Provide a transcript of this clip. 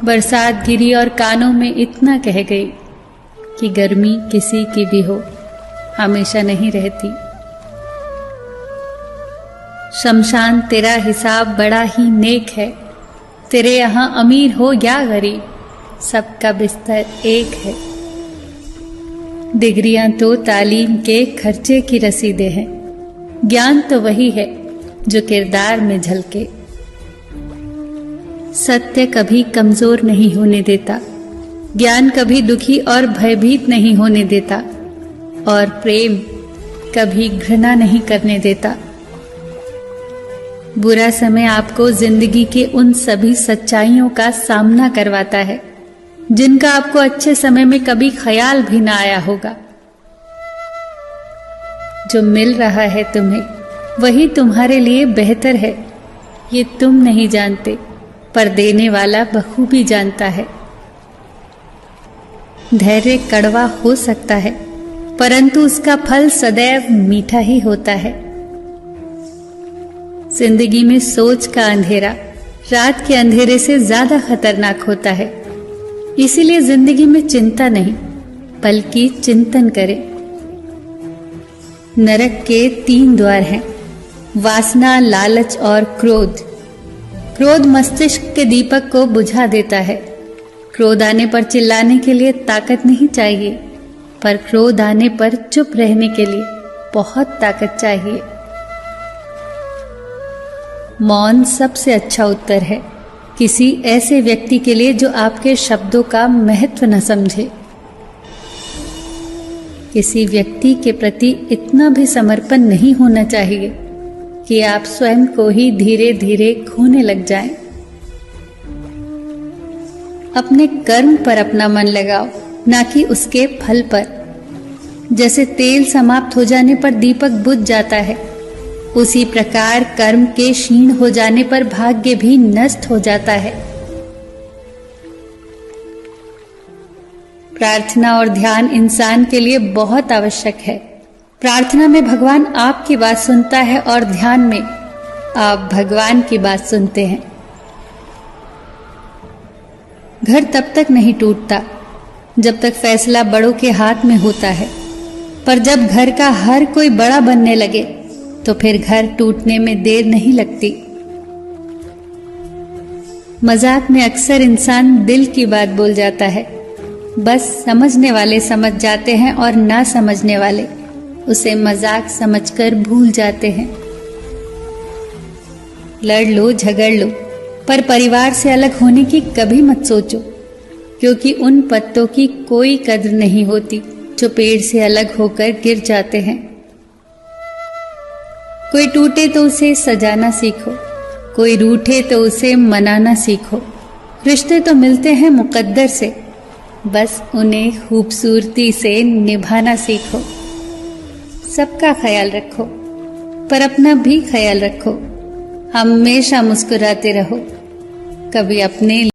बरसात गिरी और कानों में इतना कह गई कि गर्मी किसी की भी हो, हमेशा नहीं रहती। शमशान तेरा हिसाब बड़ा ही नेक है, तेरे यहाँ अमीर हो या गरीब, सबका बिस्तर एक है। डिग्रियां तो तालीम के खर्चे की रसीदें हैं, ज्ञान तो वही है जो किरदार में झलके। सत्य कभी कमजोर नहीं होने देता, ज्ञान कभी दुखी और भयभीत नहीं होने देता, और प्रेम कभी घृणा नहीं करने देता। बुरा समय आपको जिंदगी के उन सभी सच्चाइयों का सामना करवाता है जिनका आपको अच्छे समय में कभी ख्याल भी ना आया होगा। जो मिल रहा है तुम्हें वही तुम्हारे लिए बेहतर है, ये तुम नहीं जानते पर देने वाला बखूबी जानता है। धैर्य कड़वा हो सकता है परंतु उसका फल सदैव मीठा ही होता है। जिंदगी में सोच का अंधेरा रात के अंधेरे से ज्यादा खतरनाक होता है, इसीलिए जिंदगी में चिंता नहीं बल्कि चिंतन करें। नरक के 3 द्वार हैं, वासना, लालच और क्रोध। क्रोध मस्तिष्क के दीपक को बुझा देता है। क्रोध आने पर चिल्लाने के लिए ताकत नहीं चाहिए, पर क्रोध आने पर चुप रहने के लिए बहुत ताकत चाहिए। मौन सबसे अच्छा उत्तर है किसी ऐसे व्यक्ति के लिए जो आपके शब्दों का महत्व न समझे। किसी व्यक्ति के प्रति इतना भी समर्पण नहीं होना चाहिए कि आप स्वयं को ही धीरे धीरे खोने लग जाएं। अपने कर्म पर अपना मन लगाओ, ना कि उसके फल पर। जैसे तेल समाप्त हो जाने पर दीपक बुझ जाता है, उसी प्रकार कर्म के क्षीण हो जाने पर भाग्य भी नष्ट हो जाता है। प्रार्थना और ध्यान इंसान के लिए बहुत आवश्यक है। प्रार्थना में भगवान आपकी बात सुनता है और ध्यान में आप भगवान की बात सुनते हैं। घर तब तक नहीं टूटता जब तक फैसला बड़ों के हाथ में होता है, पर जब घर का हर कोई बड़ा बनने लगे तो फिर घर टूटने में देर नहीं लगती। मजाक में अक्सर इंसान दिल की बात बोल जाता है, बस समझने वाले समझ जाते हैं और ना समझने वाले उसे मजाक समझकर भूल जाते हैं। लड़ लो, झगड़ लो, पर परिवार से अलग होने की कभी मत सोचो, क्योंकि उन पत्तों की कोई कद्र नहीं होती जो पेड़ से अलग होकर गिर जाते हैं। कोई टूटे तो उसे सजाना सीखो, कोई रूठे तो उसे मनाना सीखो। रिश्ते तो मिलते हैं मुकद्दर से, बस उन्हें खूबसूरती से निभाना सीखो। सबका ख्याल रखो पर अपना भी ख्याल रखो। हमेशा मुस्कुराते रहो, कभी अपने